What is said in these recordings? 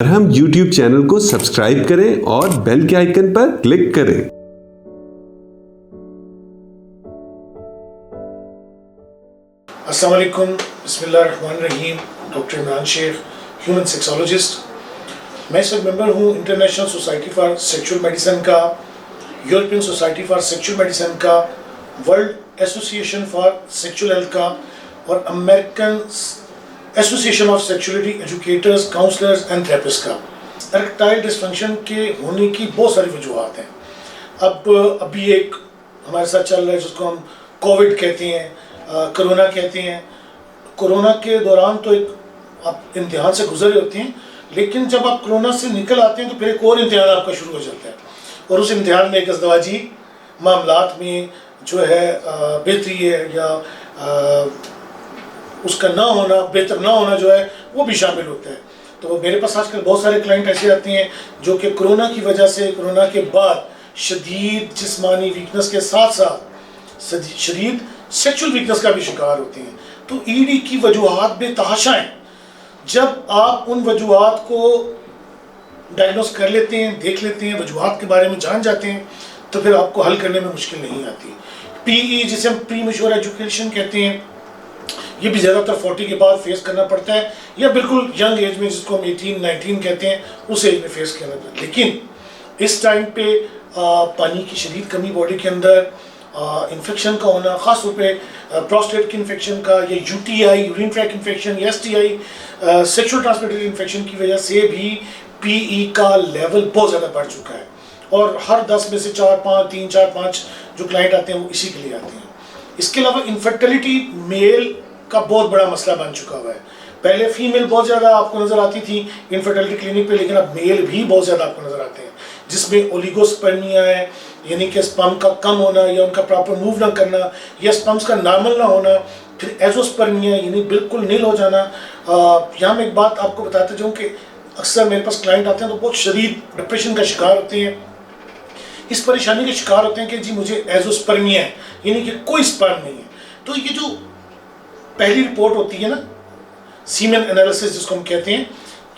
हम YouTube channel को subscribe करें और बेल के आइकन पर क्लिक करें। अस्सलाम वालेकुम, बिस्मिल्लाहिर्रहमानिर्रहीम। Doctor Imran Shaikh, human sexologist. मैं इस वक्त मेंबर हूँ international society for sexual medicine का, European society for sexual medicine का, world association for sexual health का और American association of sexuality educators, counsellors and therapist का। इरेक्टाइल डिसफंक्शन के होने की बहुत सारी वजूहत हैं। अभी एक हमारे साथ चल रहा है जिसको हम कोविड कहते हैं, कोरोना कहते हैं। कोरोना के दौरान तो एक आप इम्तिहान से गुजरे होते हैं, लेकिन जब आप कोरोना से निकल आते हैं तो फिर एक और इम्तिहान आपका शुरू हो जाता है। और उस इम्तिहान में एक अज़दवाजी मामलात में जो है बेहतरी है या उसका ना होना, बेहतर ना होना जो है वो भी शामिल होता है। तो मेरे पास आजकल बहुत सारे क्लाइंट ऐसे आते हैं जो कि कोरोना की वजह से, कोरोना के बाद शदीद जिस्मानी वीकनेस के साथ साथ शदीद सेक्सुअल वीकनेस का भी शिकार होते हैं। तो ईडी की वजूहात बेतहाशा हैं। जब आप उन वजूहात को डायग्नोस कर लेते हैं, देख लेते हैं, वजूहात के बारे में जान जाते हैं, तो फिर आपको हल करने में मुश्किल नहीं आती। पीई जिसे हम प्री मैच्योर एजुकेशन कहते हैं, ये भी ज़्यादातर 40 के बाद फेस करना पड़ता है, या बिल्कुल यंग एज में जिसको हम 18-19 कहते हैं उस एज में फेस करना पड़ता है। लेकिन इस टाइम पे पानी की शदीद कमी बॉडी के अंदर, इन्फेक्शन का होना, ख़ास तौर पे प्रोस्टेट की इन्फेक्शन का, या यूटीआई यूरिन ट्रैक इन्फेक्शन या एसटीआई सेक्सुअल ट्रांसमिटेड इन्फेक्शन की वजह से भी पीई का लेवल बहुत ज़्यादा बढ़ चुका है। और हर 10 में से 3-4-5 जो क्लाइंट आते हैं वो इसी के लिए आते हैं। इसके अलावा इनफर्टिलिटी मेल का बहुत बड़ा मसला बन चुका हुआ है। पहले फीमेल बहुत ज़्यादा आपको नज़र आती थी इनफर्टिलिटी क्लिनिक पे, लेकिन अब मेल भी बहुत ज़्यादा आपको नज़र आते हैं, जिसमें ओलिगोस्पर्मिया है, यानी कि स्पर्म का कम होना या उनका प्रॉपर मूव ना करना, या स्पर्म्स का नॉर्मल ना होना, फिर एजोस्पर्मिया यानी बिल्कुल नील हो जाना। यहाँ मैं एक बात आपको बताता जाऊँ कि अक्सर मेरे पास क्लाइंट आते हैं तो बहुत शदीद डिप्रेशन का शिकार होते हैं, इस परेशानी के शिकार होते हैं कि जी मुझे एजोस्पर्मिया है, यानी कि कोई स्पर्म नहीं है। तो ये जो पहली रिपोर्ट होती है ना, सीमेन एनालिसिस जिसको हम कहते हैं,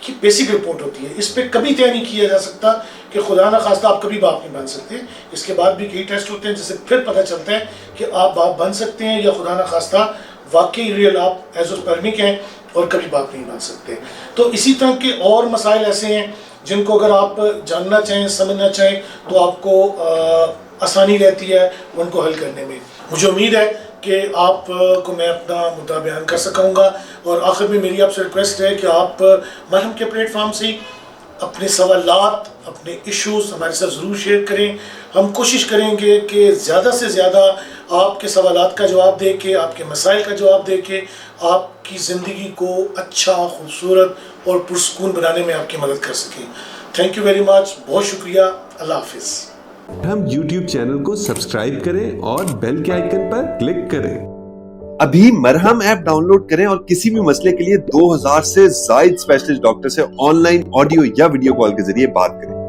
कि बेसिक रिपोर्ट होती है, इस पर कभी तय नहीं किया जा सकता कि खुदा ना खास्ता आप कभी बाप नहीं बन सकते। इसके बाद भी कई टेस्ट होते हैं जिससे फिर पता चलता है कि आप बाप बन सकते हैं या खुदा ना खास्ता वाकई रियल आप एजोस्पर्मिक हैं और कभी बाप नहीं बन सकते। तो इसी तरह के और मसाइल ऐसे हैं जिनको अगर आप जानना चाहें, समझना चाहें, तो आपको आसानी रहती है उनको हल करने में। मुझे उम्मीद है कि आप को मैं अपना मुद्दा बयान कर सकूँगा। और आखिर में मेरी आपसे रिक्वेस्ट है कि आप मरहम के प्लेटफॉर्म से अपने सवालात, अपने इश्यूज़ हमारे साथ ज़रूर शेयर करें। हम कोशिश करेंगे कि ज़्यादा से ज़्यादा आपके सवालात का जवाब दे के, आपके मसाइल का जवाब दे के आपकी ज़िंदगी को अच्छा, खूबसूरत और पुरसुकून बनाने में आपकी मदद कर सकें। थैंक यू वेरी मच, बहुत शुक्रिया, अल्लाह हाफिज़। हम YouTube चैनल को सब्सक्राइब करें और बेल के आइकन पर क्लिक करें। अभी मरहम ऐप डाउनलोड करें और किसी भी मसले के लिए 2000 से ज्यादा स्पेशलिस्ट डॉक्टर से ऑनलाइन ऑडियो या वीडियो कॉल के जरिए बात करें।